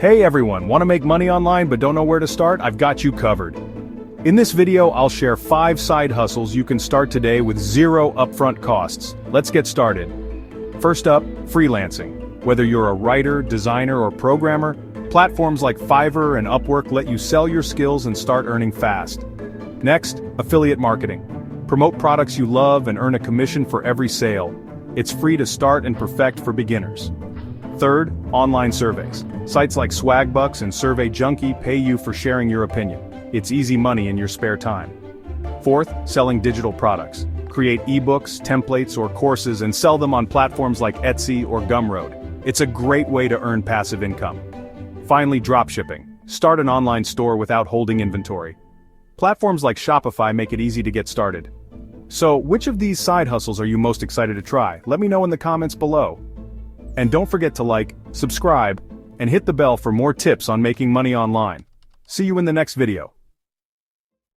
Hey everyone, want to make money online but don't know where to start? I've got you covered. In this video, I'll share 5 side hustles you can start today with zero upfront costs. Let's get started. First up, freelancing. Whether you're a writer, designer, or programmer, platforms like Fiverr and Upwork let you sell your skills and start earning fast. Next, affiliate marketing. Promote products you love and earn a commission for every sale. It's free to start and perfect for beginners. Third, online surveys. Sites like Swagbucks and Survey Junkie pay you for sharing your opinion. It's easy money in your spare time. Fourth, selling digital products. Create eBooks, templates, or courses and sell them on platforms like Etsy or Gumroad. It's a great way to earn passive income. Finally, dropshipping. Start an online store without holding inventory. Platforms like Shopify make it easy to get started. So, which of these side hustles are you most excited to try? Let me know in the comments below. And don't forget to like, subscribe, and hit the bell for more tips on making money online. See you in the next video.